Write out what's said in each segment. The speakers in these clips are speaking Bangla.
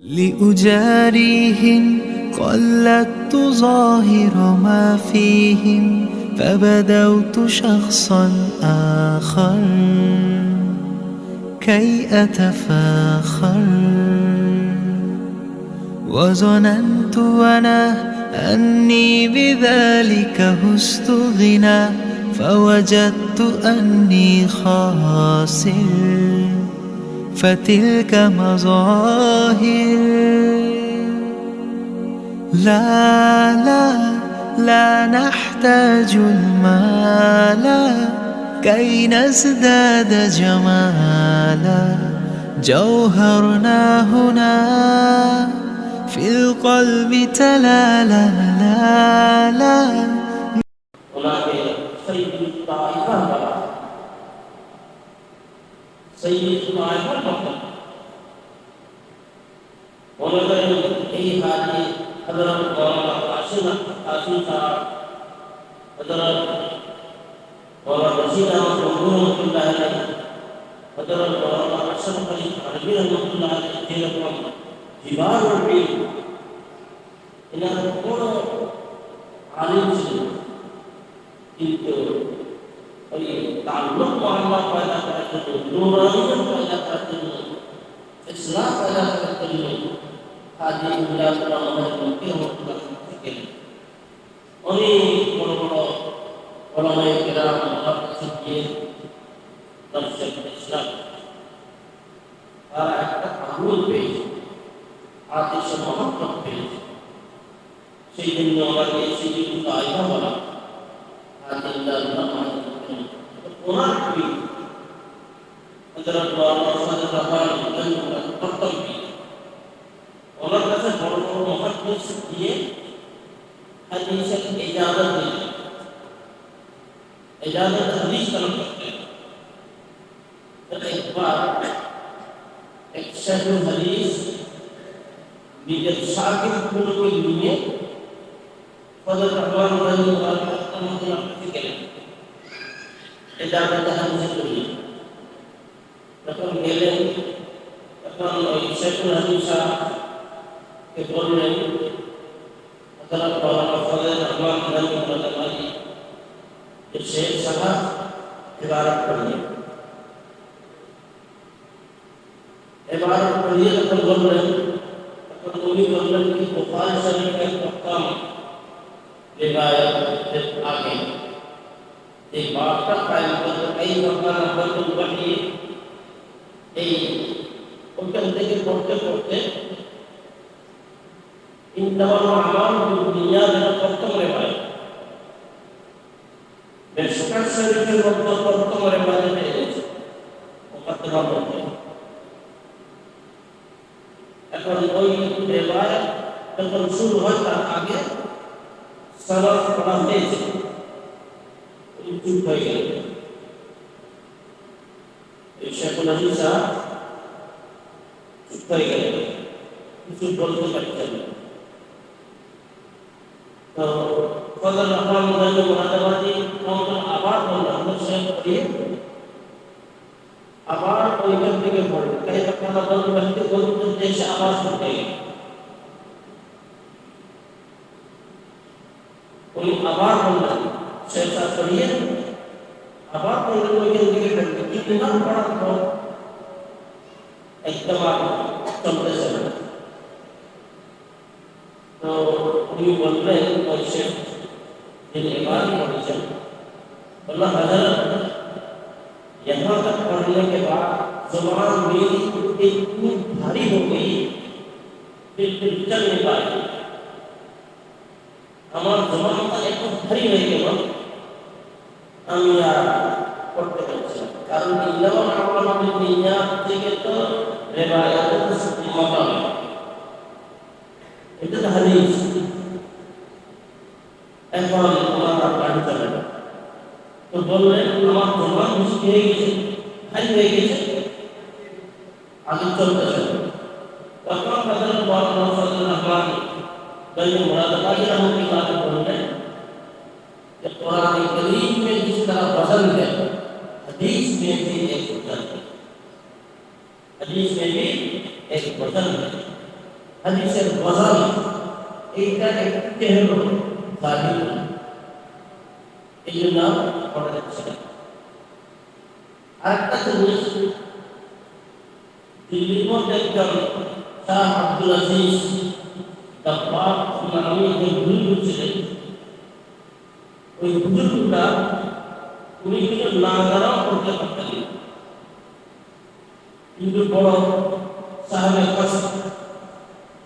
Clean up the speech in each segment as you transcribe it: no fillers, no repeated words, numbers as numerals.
لأجاريهم قلدت ظاهر ما فيهم فبدوت شخصا آخر كي أتفاخر وظننت أنا أني بذلك هزت غنى فوجدت أني خاسر فتلك مظاهر لا لا لا نحتاج المال كي نزداد جمالا جوهرنا هنا في القلب تلالا لا لا سيد طائفة مطلق ولكن أي هذه حضرت مولانا قاسم صاحب حضرت مولانا رشيد أحمد رحمه الله عليه حضرت مولانا أشرف علي عربي رحمه الله عليه جيلكم جبار العلم إن القول عالم itu تعلق مع الله pada saat itu, nurani pada saat itu, Islam pada saat itu, hadir dalam Ramadan mungkin untuk fikir. Oni orang yang kira Allah fikir tafsir Islam. Para ahli page, hati semua page. Sehingga orang yang sini kaya orang hadir dalam Ramadan. Orang ini antara dua orang sahabat dan bertemu. Orang kata orang muhadis dia hadis ijazat ini. Ijazat hadis kalau kita. Terikbar ekshadul hadis bijak sakit pun dunia. Pada tahun dan orang fikir. Ijazat hadis ini. Lepas gelen, lepas Syekh Hadis ke Borneo, antara para ulama Rahman dan ulama Ali, Syekh sangat ibarat pergi. Ibarat pergi lepas Borneo, lepas Borneo की बुखारी शरीफ के प्रथम रिवायत आगे एक बात का कायम कर कई वक़्त नंबर वही এই ওখান থেকে পড়তে পড়তে ইন্দামাল আমাল দুনিয়া যেন প্রথম রেবায় বেশকার শরীফের মধ্যে প্রথম রেবায় পেয়েছে মুকদ্দমা মধ্যে এখন ওই রেবায় যখন শুরু হয় তার আগে সনদ পড়া হয়েছে চুপ হয়ে গেল Syekh Hadis চুপ হয়ে গেল কিছু বলতে পারছেন তো ফজল রহমান মুরাদাবাদী আমাদের আবার বললাম শেখ দিয়ে আবার ওইখান থেকে পড়ে তাই আপনারা বলতে বলতে দেশে আবার শুনতে ওই আবার বললাম শেখ দিয়ে আবার বললেন ওইখান থেকে পড়তে কিतना পড়া তো একদম চলতেছে না তো উনি বললেন ওই শেখ যিনি ইমাম পড়েছেন बोला हजरत यहाँ तक पढ़ने के बाद जुबान मेरी इतनी भारी हो गई बिल्कुल चल नहीं पाई हमार जुबान का एक भारी नहीं गया আমি আর করতে পারছি না কারণ ইল্লাহ আমাদের নিয়াত থেকে তো রিওয়ায়াত মাকাম এটা তো হাদিস এখন আমরা পাঠ চলে তো বললেন আমার জবান মিষ্টি হয়ে গেছে খালি হয়ে গেছে আগে চলতেছে তখন হযরত মাওলানা ফজলুর রহমান বলে মুরাদাবাদী রহমাতুল্লাহ বললেন कि कुरान करीम में जिस तरह वजन है हदीस में भी एक वजन है हदीस में भी एक वजन है হাদিসের গজল এইটা একটি হলো জাহির, এই জন্য পড়া যাচ্ছে না। আরেকটা জিনিস, দিল্লির মধ্যে একজন শাহ আব্দুল আজিজ দাব্বাক নামে যে বুজুর্গ ছিলেন, ওই বুজুর্গটা উনি কিন্তু নাগারাও করতে পারতেন, কিন্তু বড় সাহেবের কাছে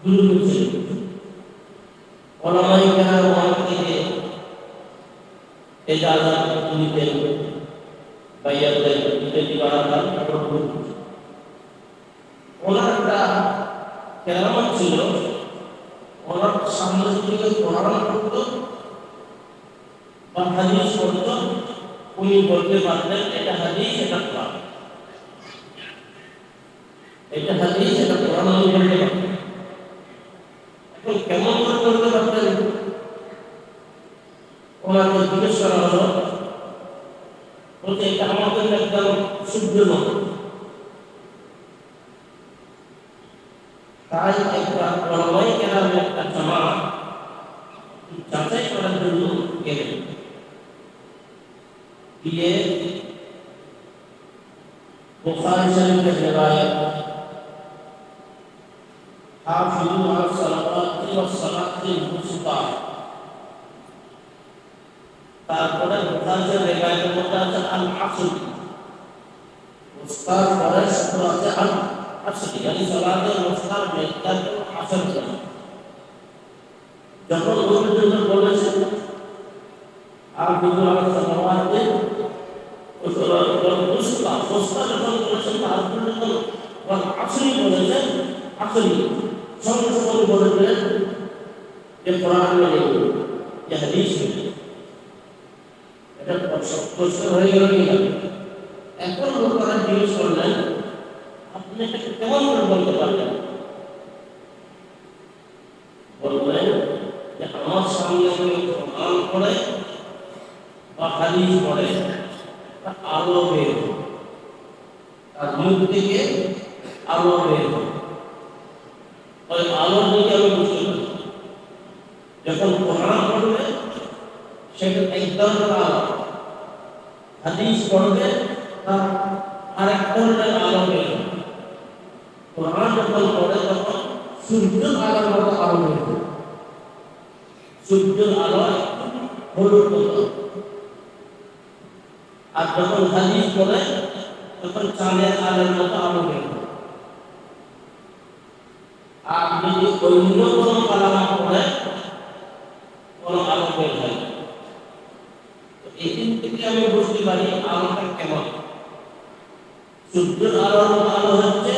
বুজুর্গ ছিলেন। ওলামায়ে কেরাম ওনার থেকে ইজাজত নিতেন, বাইয়াত দিতে দিবারাত করতেন। ওনার একটা কেরামত ছিল, ওনার সামনে থেকে কোরআন পড়তো বা হাদিস পড়তো, উনি বলতে পারতেন এটা হাদিস, এটা কোরআন, এটা হাদিস, এটা কোরআন, উনি বলতে পারতেন। এখন কেমন করে বলতে পারতেন? ওনাকে জিজ্ঞেস করা হলো, বলতে এটা আমাদের একদম শুদ্ধ নয়। তাই একটা ওলামায়ে কেরামের একটা জামাত যাচাই করার জন্য গেলেন, গিয়ে বুখারী শরীফের রিওয়ায়াত হাফিজু আলা সালাওয়াতি ওয়াস সালাতিল মুস্তা, তারপরে বুখারীর রিওয়ায়াতের মধ্যে আছে আল আসর, মুস্তার পরে শব্দ আছে আল আসর, মানে সালাতের মুস্তার মেকার আসর। যখন রসুল বলেছেন হাফিজু আলা সালাওয়াতি ওয়াস সালাতিল মুস্তা, মুস্তা যখন বলেছেন তারপরে যখন ওয়াল আসরি বলেছেন, আসরি সঙ্গে সঙ্গে বলে দিলেন যে কোরআন নেই, যে হাদিস নেই। এটা প্রশ্ন হয়ে গেল কিনা? এখন লোকেরা জিজ্ঞেস করলেন, আপনি এটা কেমন করে বলতে পারলেন? বললেন যে আমার সামনে কোরআন পড়ে বা হাদিস পড়ে, আলো বের হয়, তার মুখ থেকে আলো বের হয়, ওই আলোর দিকে আমি বুঝতে পারি। যখন কোরআন পড়বে সেটা এক ধরনের আলো, হাদিস পড়বে তার আরেক ধরনের আলো বের হবে। কোরআন যখন পড়ে তখন সূর্যের আলোর মতো আলো বের হবে, সূর্যের আলো হলুদ মতো। আর যখন হাদিস পড়ে তখন চাঁদের আলোর মতো আলো বের হবে। আর যদি অন্য কোনো কালামা পড়ে কোনো আলো বের হয়। এই দিন থেকে আমি বুঝতে পারি আলোটা কেমন। সূর্যের আলোর মতো আলো হচ্ছে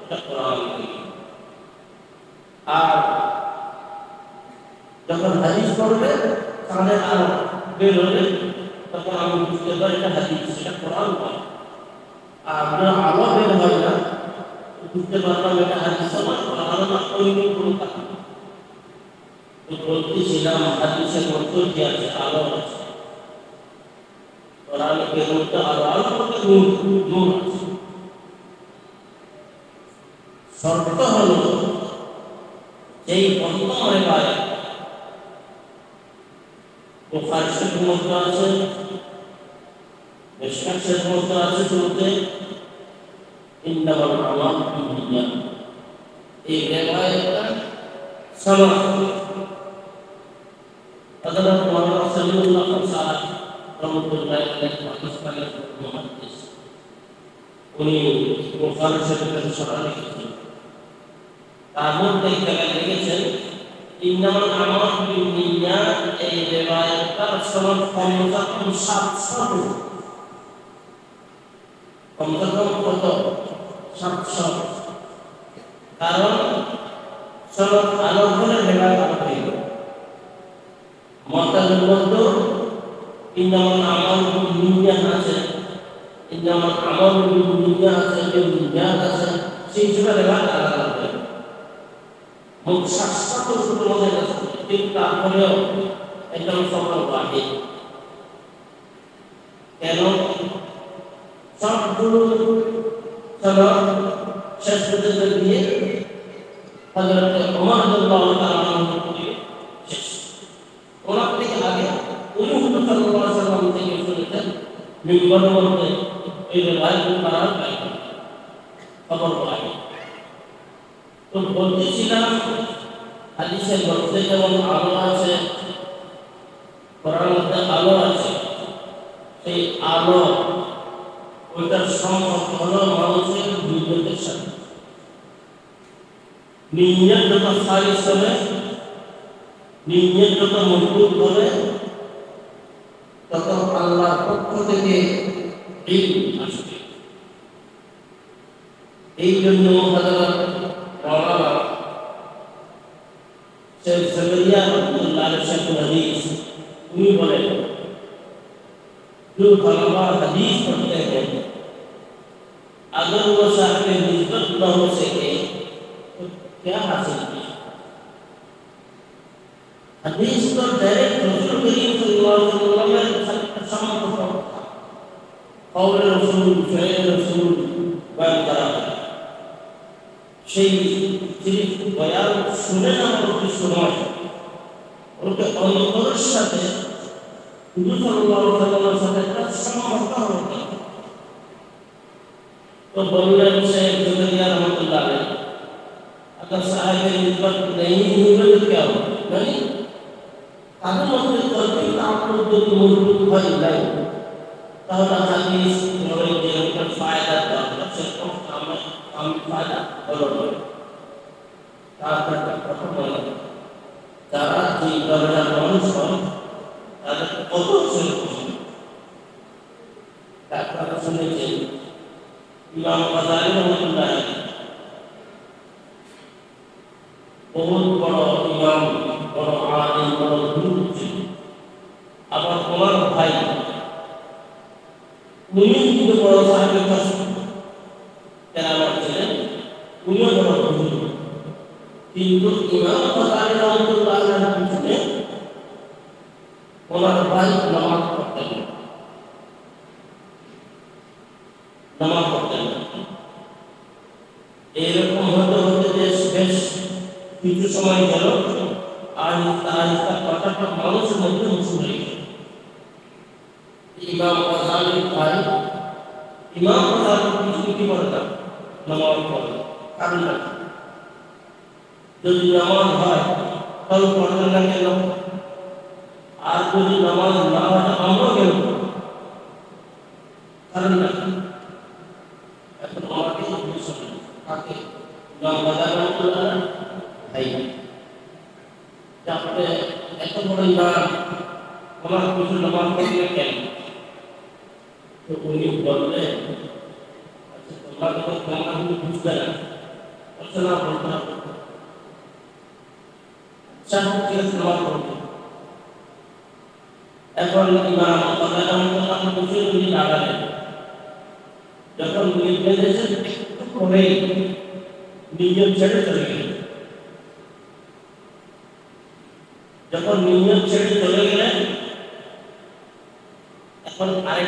এটা কোরআন। আর যখন হাদিস পড়বে চাঁদের আলো বের হলে তখন আমি বুঝতে পারি এটা হাদিস, এটা কোরআন নয়। আর যখন আলো বের হয় না, বুঝতে পারলাম এটা হাদিস নয়, কোরআন না, অন্য কোনো কারণ। তো বলতেছিলাম হাদিসের মধ্যে কি আছে? আলো আছে। কোরআনের মধ্যে আলো, আলো বলতে নূর আছে। শর্ত হলো যেই প্রথম রিওয়ায়াত বুখারী শরীফের মধ্যে আছে, মিশকাত শরীফের মধ্যে আছে, শুরুতে ইন্নামাল আমালু বিন্নিয়াত, এই রিওয়ায়াতটা সনদ হযরত মুহাম্মদ সাল্লাল্লাহু আলাইহি ওয়াসাল্লাম রহমাতুল্লাহি আলাইহি পাকিস্তানের মুহাদ্দিস, উনি বুখারী শরীফের সনদ লিখেছেন। তার মধ্যে একটা লিখেছেন ইন্নামাল আমালু বিন্নিয়াত, এই রিওয়ায়াতটার সনদ কমসে কম 700, কমসে কম কত? 700। কারণ সনদ আলোর ফলে রিওয়ায়াত হয়ে গেল। মতাদের মধ্যে ইন্নামাল আমালু বিন্নিয়াত আছে, ইন্নামাল আমালু বিন্নিয়াত আছে, বিন্নিয়াত আছে, সেই হিসেবে রিওয়ায়াত আলাদা হবে। মোট 700 সূত্র মধ্যে আছে, কিন্তু তারপরেও একদম সফল বাহির। কেন? সবগুলো সনদ শেষ পর্যন্ত দিয়ে হযরত ওমর রাদিয়াল্লাহু তাআলা আনহু শেষ। ওনার থেকে আগে উনি হুজুর সাল্লাল্লাহু আলাইহি ওয়াসাল্লাম থেকে শুনেছেন মিম্বরের মধ্যে এই রিওয়ায়াত করার খবর পাই। তো বলতেছিলাম হাদিসের মধ্যে যেমন আলো আছে, কোরআনের মধ্যে আলো আছে, সেই আলো ওইটার সম্পর্ক হলো মানুষের নিয়তের সাথে। নিয়ত যত খালিস হবে, নিয়ত যত মজবুত হবে, তত আল্লাহর পক্ষ থেকে ইলম আসবে। এই জন্য হযরত মাওলানা শেখ জাকারিয়া রাহমাতুল্লাহ আলাইহি শেখুল হাদিস উনি বলেন, जो तलबा हदीस पढ़ते हैं अगर वो साहब निस्बत न हो सके तो क्या हासिल किया। हदीस तो डायरेक्ट रसूल करीम सल्लल्लाहु अलैहि वसल्लम के सम्मत था, कौल रसूल फ़िल रसूल बयान करा সেই সিরিফ বয়ান শুনে না করতে সময় ওকে অন্তরের সাথে হুজুর সাল্লাল্লাহু আলাইহি ওয়াসাল্লামের সাথে সম্পর্ক হতো। তো বললেন শেখ জাকারিয়া रहमतुल्लाह अलैह, अगर साहिब निस्बत नहीं हुए तो क्या हो, नहीं তাদের মধ্যে তরফি তাআল্লুক যদি মজবুত হয় নাই, তাহলে হাদিস নবীর যেরকম ফায়দা দরকার সেরকম আমি ফায়দা হলো না। তার কথা বলা যারা যে দরজার মানুষ হয় তাদের কত সেরকম আপনারা শুনেছেন ইমাম গাযালি রাহমাতুল্লাহ আলাইহি বহুত বড় ইমাম, বড় আলিম, বড় গুরু ছিল। আবার ওনার ভাই উনি কিন্তু বড় সাহেবের কাছে তেলাওয়াত ছিলেন, উনিও বড় গুরু। কিন্তু ইমাম গাযালি রাহমাতুল্লাহ আলাইহির পিছনে ওনার ভাই নামাজ পড়তেন না, নামাজ পড়তেন না। এরকম হতে হতে বেশ কিছু সময় গেল, আস্তে আস্তে কথাটা মানুষের মধ্যে মুছে হয়ে গেল। ইমাম গাযালির ভাই ইমাম গাযালির পিছনে কি করতেন? নামাজ পড়তেন। কারণটা যদি নামাজ হয় তাহলে পড়তেন না কেন? আর যদি নামাজ না হয় আমরা কেন? কারণটা এখন আমাকে কাকে ইমাম গাযালি রাহমাতুল্লাহ ভাই তারপরে এত বড় ইমাম আমার কিছু নামাজ পড়লে কেন? তো উনি বললেন, আচ্ছা তোমরা তো তোমরা কিন্তু বুঝবে না, বলছে না বলতে হবে। ঠিক আছে নামাজ পড়বে। এখন ইমাম গাযালি রাহমাতুল্লাহ বুঝে উনি দাঁড়ালেন। যখন উনি বেঁধেছেন একটু পরেই নিয়ত ছেড়ে চলে গেলেন। যখন নিয়ত ছেড়ে চলে গেলেন, এখন আরেক